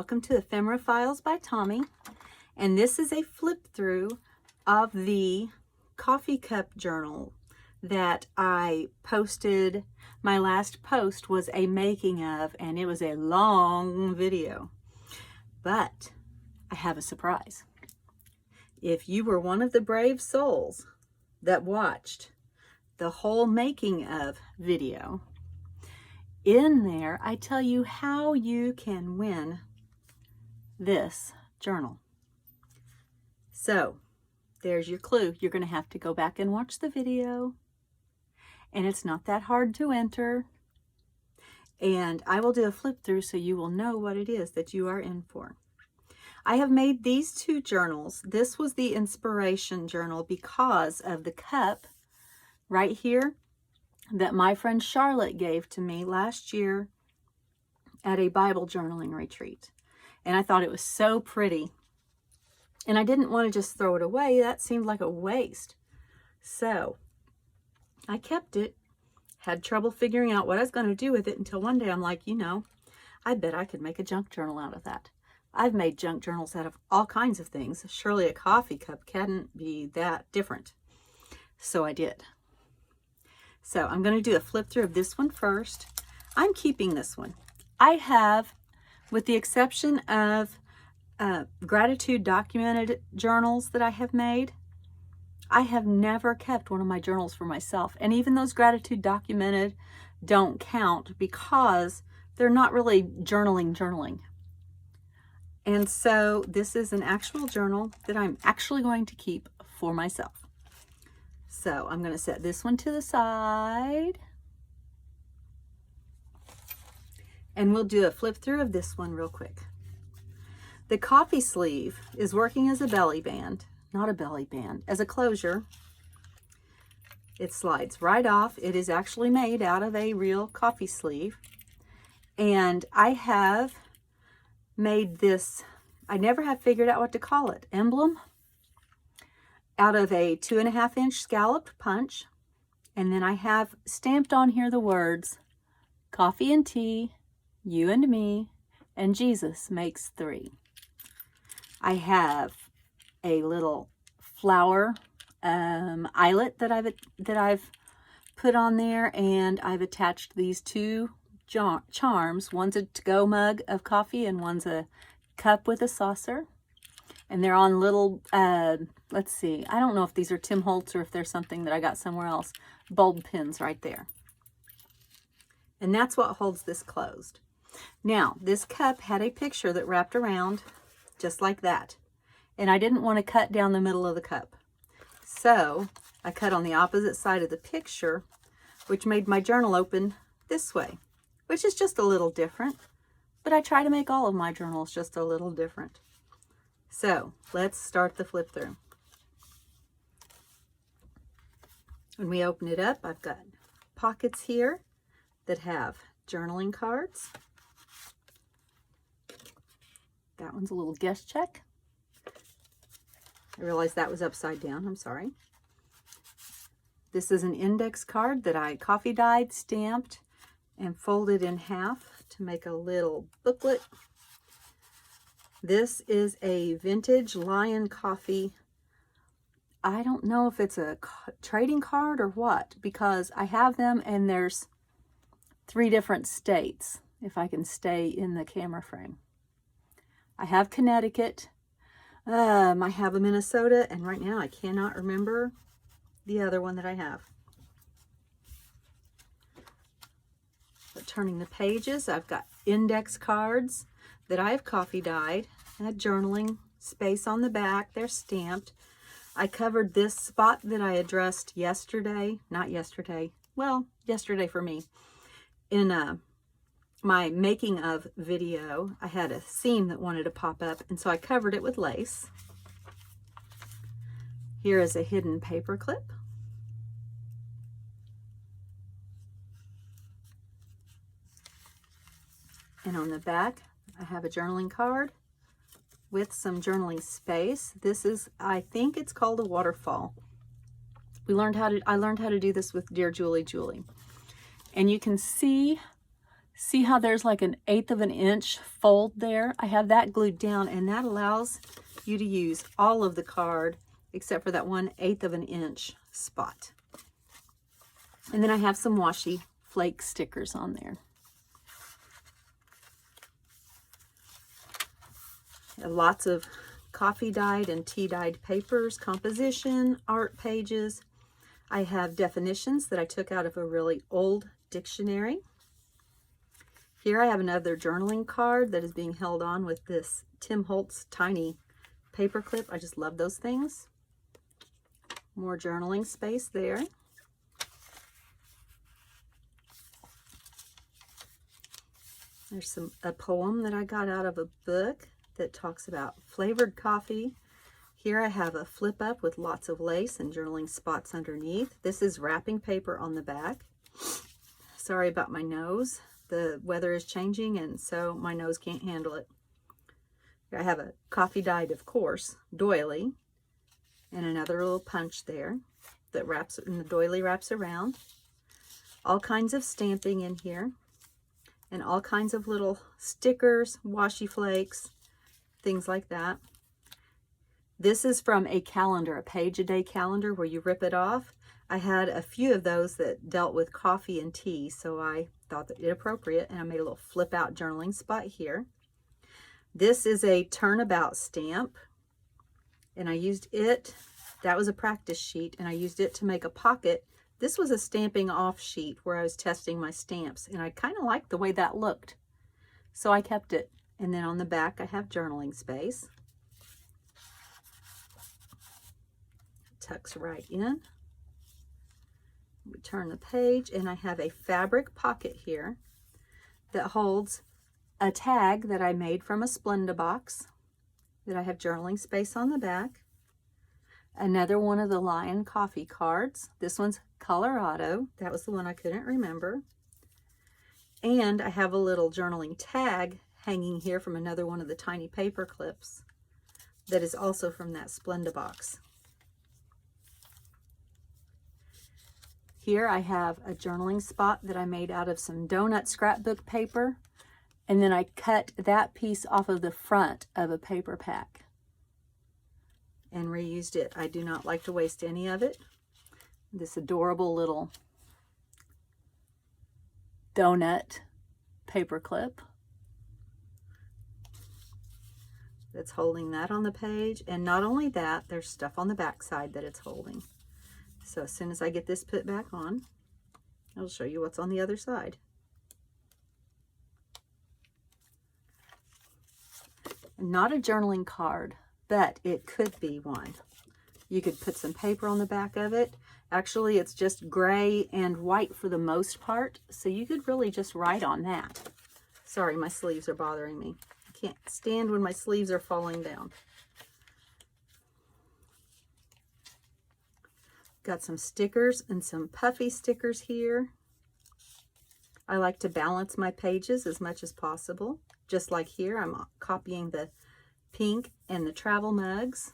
welcome to Ephemera Files by Tommy. And this is a flip through of the coffee cup journal that I posted. My last post was a making of, and it was a long video. But I have a surprise. If you were one of the brave souls that watched the whole making of video, in there I tell you how you can win this journal. So there's your clue. You're going to have to go back and watch the video, and it's not that hard to enter, and I will do a flip through so you will know what it is that you are in for. I have made these two journals. This was the inspiration journal because of the cup right here that my friend Charlotte gave to me last year at a Bible journaling retreat. And I thought it was so pretty. And I didn't want to just throw it away. That seemed like a waste. So I kept it, had trouble figuring out what I was going to do with it until one day I'm like, I bet I could make a junk journal out of that. I've made junk journals out of all kinds of things. Surely a coffee cup can't be that different. So I did. So I'm going to do a flip through of this one first. I'm keeping this one. I have, with the exception of gratitude documented journals that I have made, I have never kept one of my journals for myself. And even those gratitude documented don't count because they're not really journaling. And so this is an actual journal that I'm actually going to keep for myself. So I'm going to set this one to the side. And we'll do a flip through of this one real quick. The coffee sleeve is working as a belly band, not a belly band, as a closure. It slides right off. It is actually made out of a real coffee sleeve. And I have made this, I never have figured out what to call it, emblem, out of a 2.5-inch scalloped punch. And then I have stamped on here the words, coffee and tea, you and me, and Jesus makes three. I have a little flower eyelet that I've put on there, and I've attached these two charms. One's a to-go mug of coffee and one's a cup with a saucer. And they're on little, let's see, I don't know if these are Tim Holtz or if they're something that I got somewhere else, bulb pins right there. And that's what holds this closed. Now, this cup had a picture that wrapped around just like that. And I didn't want to cut down the middle of the cup. So I cut on the opposite side of the picture, which made my journal open this way, which is just a little different. But I try to make all of my journals just a little different. So let's start the flip through. When we open it up, I've got pockets here that have journaling cards. That one's a little guest check. I realized that was upside down. I'm sorry. This is an index card that I coffee dyed, stamped, and folded in half to make a little booklet. This is a vintage Lion Coffee. I don't know if it's a trading card or what, because I have them and there's 3 different states, if I can stay in the camera frame. I have Connecticut, I have a Minnesota, and right now I cannot remember the other one that I have. But turning the pages, I've got index cards that I've coffee dyed, and a journaling space on the back. They're stamped. I covered this spot that I addressed yesterday, not yesterday, well, yesterday for me, in my making of video. I had a seam that wanted to pop up, and so I covered it with lace. Here is a hidden paper clip. And on the back, I have a journaling card with some journaling space. This is, I think it's called a waterfall. I learned how to do this with Dear Julie. And you can see See how there's like an 1/8 of an inch fold there? I have that glued down, and that allows you to use all of the card except for that 1/8 of an inch spot. And then I have some washi flake stickers on there. Lots of coffee dyed and tea dyed papers, composition, art pages. I have definitions that I took out of a really old dictionary. Here I have another journaling card that is being held on with this Tim Holtz tiny paper clip. I just love those things. More journaling space there. There's a poem that I got out of a book that talks about flavored coffee. Here I have a flip up with lots of lace and journaling spots underneath. This is wrapping paper on the back. Sorry about my nose. The weather is changing, and so my nose can't handle it. I have a coffee dyed, of course, doily, and another little punch there that wraps, and the doily wraps around. All kinds of stamping in here, and all kinds of little stickers, washi flakes, things like that. This is from a calendar, a page-a-day calendar where you rip it off. I had a few of those that dealt with coffee and tea, so I thought that it appropriate, and I made a little flip-out journaling spot here. This is a turnabout stamp, and I used it, that was a practice sheet, and I used it to make a pocket. This was a stamping off sheet where I was testing my stamps, and I kind of liked the way that looked, so I kept it. And then on the back I have journaling space. Tucks right in. We turn the page, and I have a fabric pocket here that holds a tag that I made from a Splenda box that I have journaling space on the back. Another one of the Lion coffee cards. This one's Colorado. That was the one I couldn't remember. And I have a little journaling tag hanging here from another one of the tiny paper clips that is also from that Splenda box. Here I have a journaling spot that I made out of some donut scrapbook paper, and then I cut that piece off of the front of a paper pack and reused it. I do not like to waste any of it. This adorable little donut paper clip that's holding that on the page. And not only that, there's stuff on the back side that it's holding. So as soon as I get this put back on, I'll show you what's on the other side. Not a journaling card, but it could be one. You could put some paper on the back of it. Actually, it's just gray and white for the most part, so you could really just write on that. Sorry, my sleeves are bothering me. I can't stand when my sleeves are falling down. Got some stickers and some puffy stickers here. I like to balance my pages as much as possible. Just like here, I'm copying the pink and the travel mugs.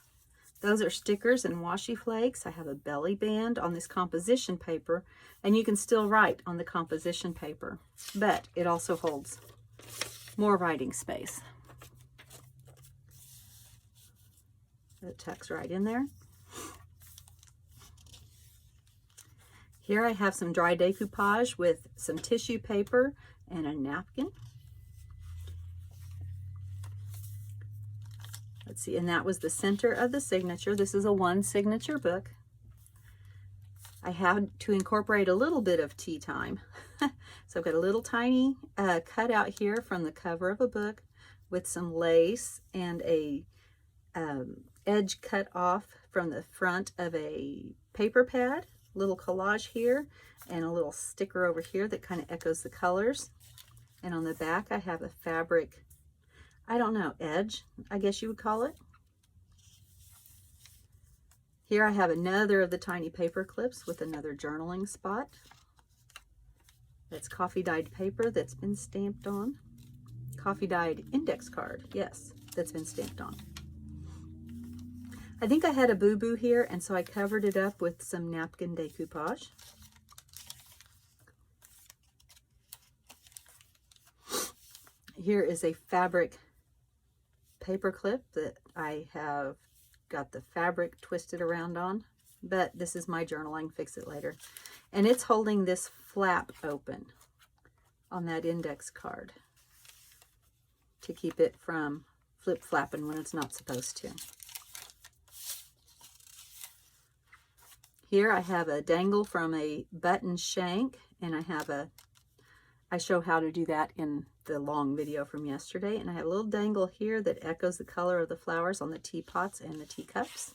Those are stickers and washi flakes. I have a belly band on this composition paper, and you can still write on the composition paper, but it also holds more writing space. That tucks right in there. Here I have some dry decoupage with some tissue paper and a napkin. Let's see, and that was the center of the signature. This is a one signature book. I had to incorporate a little bit of tea time. So I've got a little tiny cutout here from the cover of a book with some lace and a edge cut off from the front of a paper pad. Little collage here and a little sticker over here that kind of echoes the colors. And on the back I have a fabric, I don't know, edge, I guess you would call it. Here I have another of the tiny paper clips with another journaling spot. That's coffee dyed paper that's been stamped on. Coffee dyed index card, yes, that's been stamped on. I think I had a boo-boo here, and so I covered it up with some napkin decoupage. Here is a fabric paper clip that I have got the fabric twisted around on, but this is my journal. I can fix it later. And it's holding this flap open on that index card to keep it from flip-flapping when it's not supposed to. Here I have a dangle from a button shank, and I show how to do that in the long video from yesterday. And I have a little dangle here that echoes the color of the flowers on the teapots and the teacups.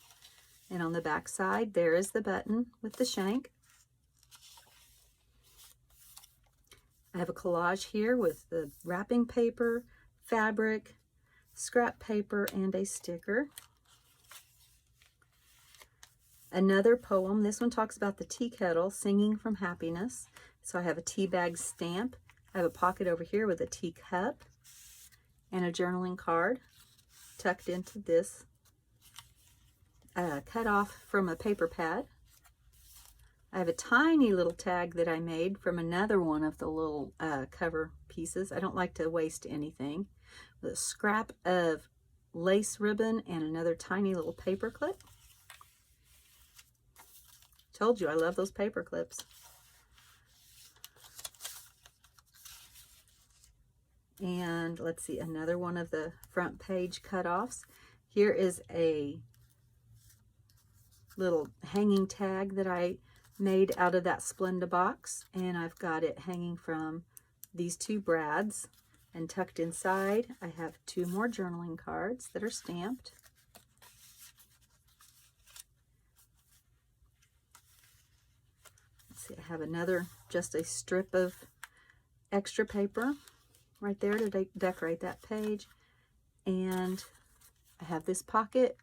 And on the back side, there is the button with the shank. I have a collage here with the wrapping paper, fabric, scrap paper, and a sticker. Another poem. This one talks about the tea kettle singing from happiness. So I have a tea bag stamp. I have a pocket over here with a teacup and a journaling card tucked into this, cut off from a paper pad. I have a tiny little tag that I made from another one of the little cover pieces. I don't like to waste anything. With a scrap of lace ribbon and another tiny little paper clip. Told you I love those paper clips. And let's see, another one of the front page cutoffs. Here is a little hanging tag that I made out of that Splenda box, and I've got it hanging from these two brads, and tucked inside I have two more journaling cards that are stamped. Let's see, I have another, just a strip of extra paper right there to decorate that page, and I have this pocket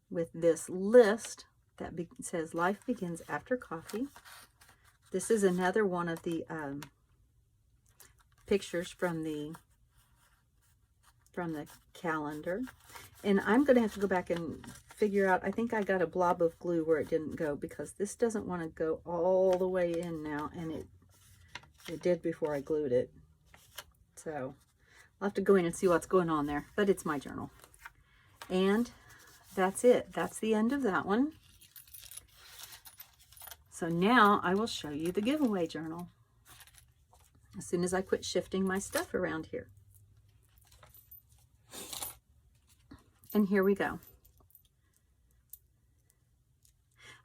with this list that says life begins after coffee. This is another one of the pictures from the calendar, and I'm going to have to go back and figure out, I think I got a blob of glue where it didn't go, because this doesn't want to go all the way in now, and it did before I glued it. So I'll have to go in and see what's going on there, but it's my journal. And that's it. That's the end of that one. So now I will show you the giveaway journal as soon as I quit shifting my stuff around here. And here we go.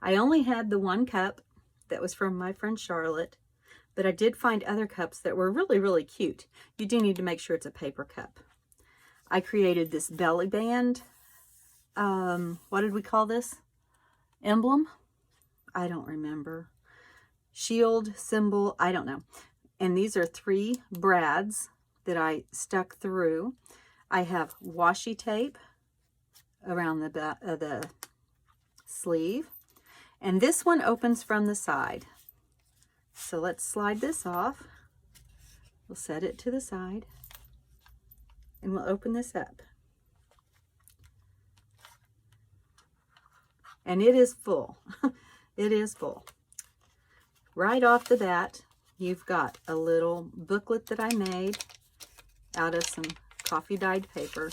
I only had the one cup that was from my friend Charlotte, but I did find other cups that were really, really cute. You do need to make sure it's a paper cup. I created this belly band. What did we call this? Emblem? I don't remember. Shield, symbol, I don't know. And these are 3 brads that I stuck through. I have washi tape around the sleeve. And this one opens from the side. So let's slide this off. We'll set it to the side. And we'll open this up. And it is full. It is full. Right off the bat, you've got a little booklet that I made out of some coffee dyed paper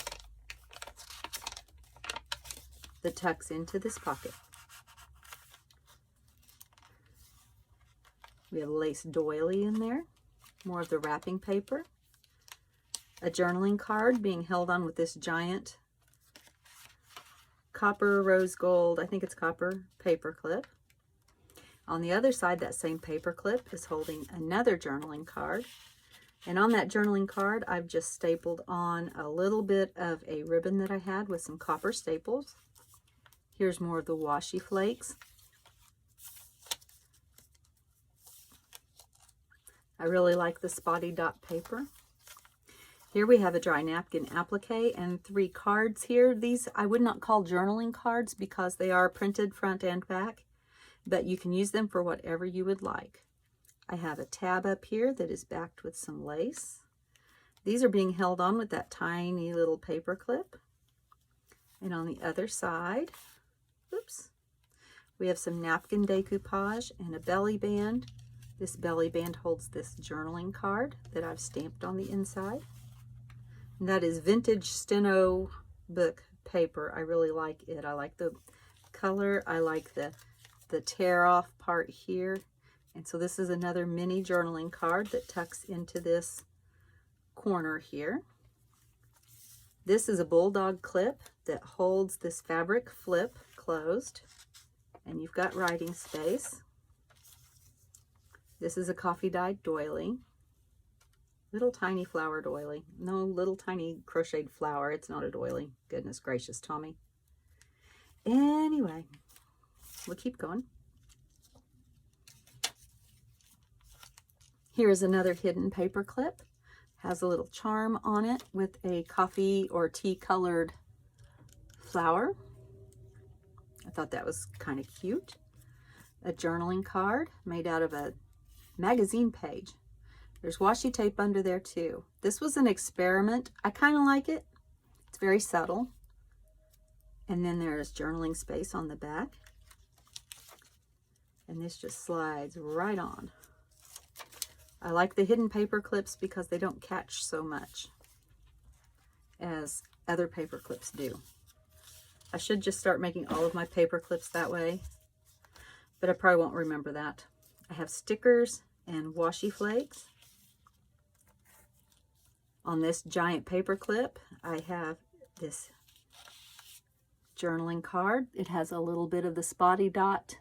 that tucks into this pocket. We have a lace doily in there, more of the wrapping paper, a journaling card being held on with this giant copper, rose gold, I think it's copper, paper clip. On the other side, that same paper clip is holding another journaling card. And on that journaling card, I've just stapled on a little bit of a ribbon that I had with some copper staples. Here's more of the washi flakes. I really like the spotty dot paper. Here we have a dry napkin applique and 3 cards here. These I would not call journaling cards because they are printed front and back, but you can use them for whatever you would like. I have a tab up here that is backed with some lace. These are being held on with that tiny little paper clip. And on the other side, oops, we have some napkin decoupage and a belly band. This belly band holds this journaling card that I've stamped on the inside. And that is vintage steno book paper. I really like it. I like the color. I like the tear off part here. And so this is another mini journaling card that tucks into this corner here. This is a bulldog clip that holds this fabric flip closed, and you've got writing space. This is a coffee dyed doily. Little tiny flower doily. No, little tiny crocheted flower. It's not a doily. Goodness gracious, Tommy. Anyway, we'll keep going. Here's another hidden paper clip. Has a little charm on it with a coffee or tea colored flower. I thought that was kind of cute. A journaling card made out of a magazine page. There's washi tape under there too. This was an experiment. I kind of like it. It's very subtle. And then there's journaling space on the back. And this just slides right on. I like the hidden paper clips because they don't catch so much as other paper clips do. I should just start making all of my paper clips that way, but I probably won't remember that. I have stickers and washi flakes. On this giant paper clip, I have this journaling card. It has a little bit of the spotty dot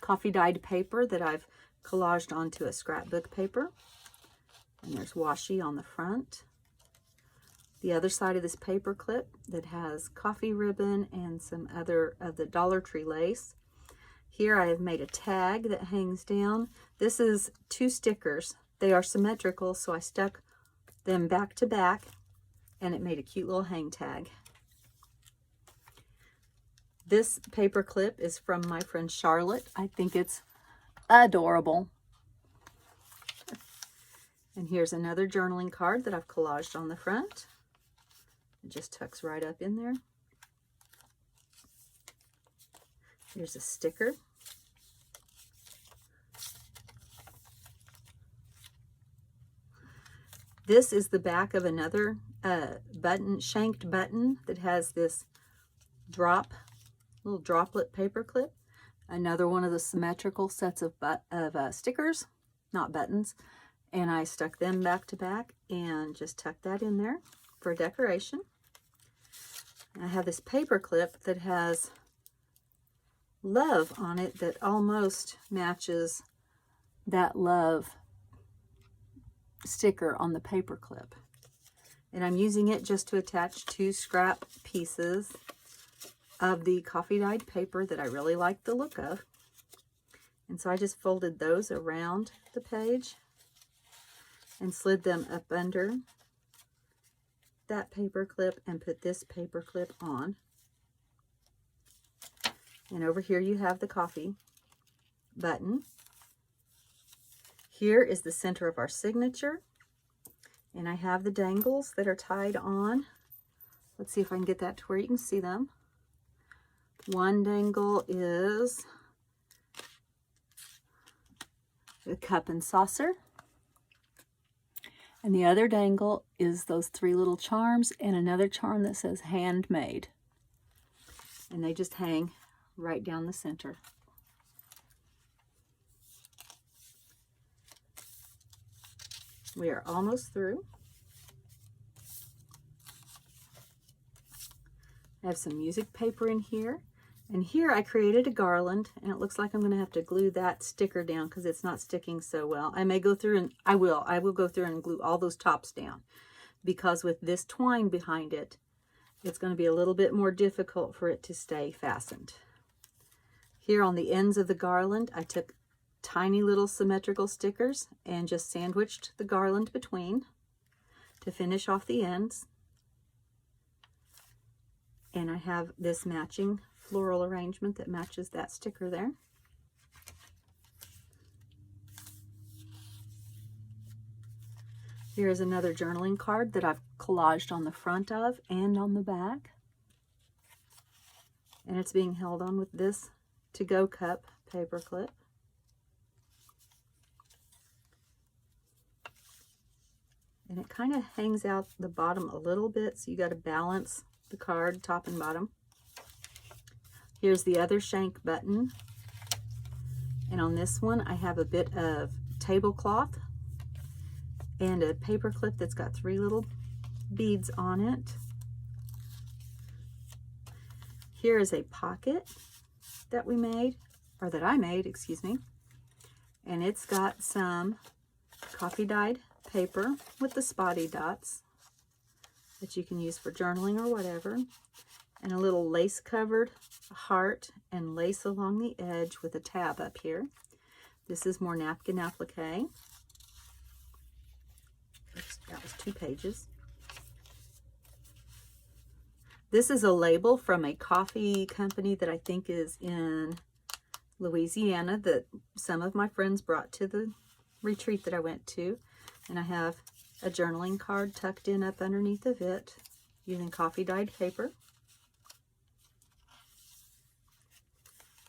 coffee dyed paper that I've collaged onto a scrapbook paper. And there's washi on the front. The other side of this paper clip that has coffee ribbon and some other of the Dollar Tree lace. Here I have made a tag that hangs down. This is 2 stickers. They are symmetrical, so I stuck them back to back and it made a cute little hang tag. This paper clip is from my friend Charlotte. I think it's adorable. And here's another journaling card that I've collaged on the front. It just tucks right up in there. Here's a sticker. This is the back of another shanked button that has this little droplet paper clip. Another one of the symmetrical sets of stickers, not buttons. And I stuck them back to back and just tucked that in there for decoration. I have this paper clip that has love on it that almost matches that love sticker on the paper clip. And I'm using it just to attach 2 scrap pieces of the coffee dyed paper that I really like the look of. And so I just folded those around the page and slid them up under that paper clip and put this paper clip on. And over here you have the coffee button. Here is the center of our signature. And I have the dangles that are tied on. Let's see if I can get that to where you can see them. One dangle is the cup and saucer. And the other dangle is those 3 little charms and another charm that says handmade. And they just hang right down the center. We are almost through. I have some music paper in here. And here I created a garland, and it looks like I'm going to have to glue that sticker down because it's not sticking so well. I may go through and I will go through and glue all those tops down, because with this twine behind it, it's going to be a little bit more difficult for it to stay fastened. Here on the ends of the garland, I took tiny little symmetrical stickers and just sandwiched the garland between to finish off the ends. And I have this matching floral arrangement that matches that sticker there. Here's another journaling card that I've collaged on the front of and on the back. And it's being held on with this to-go cup paper clip. and it kind of hangs out the bottom a little bit, so you got to balance the card top and bottom. Here's the other shank button, and on this one I have a bit of tablecloth and a paper clip that's got 3 little beads on it. Here is a pocket that we made, or that I made, excuse me, and it's got some coffee dyed paper with the spotty dots that you can use for journaling or whatever, and a little lace covered heart and lace along the edge with a tab up here. This is more napkin applique. Oops, that was 2 pages. This is a label from a coffee company that I think is in Louisiana that some of my friends brought to the retreat that I went to. And I have a journaling card tucked in up underneath of it using coffee dyed paper.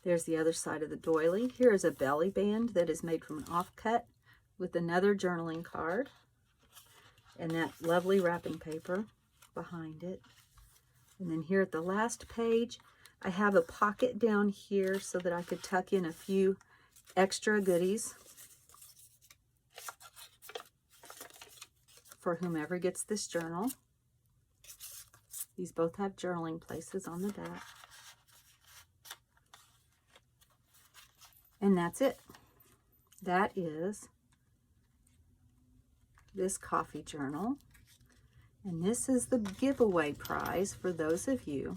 There's the other side of the doily. Here is a belly band that is made from an offcut with another journaling card and that lovely wrapping paper behind it. And then here at the last page, I have a pocket down here so that I could tuck in a few extra goodies for whomever gets this journal. These both have journaling places on the back. And that's it. That is this coffee journal. And this is the giveaway prize for those of you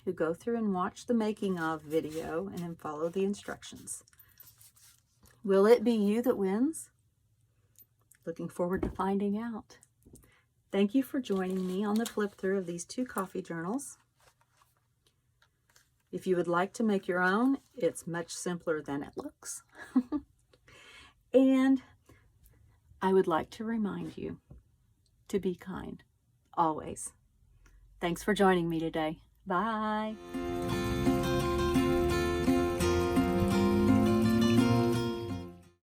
who go through and watch the making of video and then follow the instructions. Will it be you that wins? Looking forward to finding out. Thank you for joining me on the flip through of these 2 coffee journals. If you would like to make your own, it's much simpler than it looks. And I would like to remind you to be kind, always. Thanks for joining me today. Bye.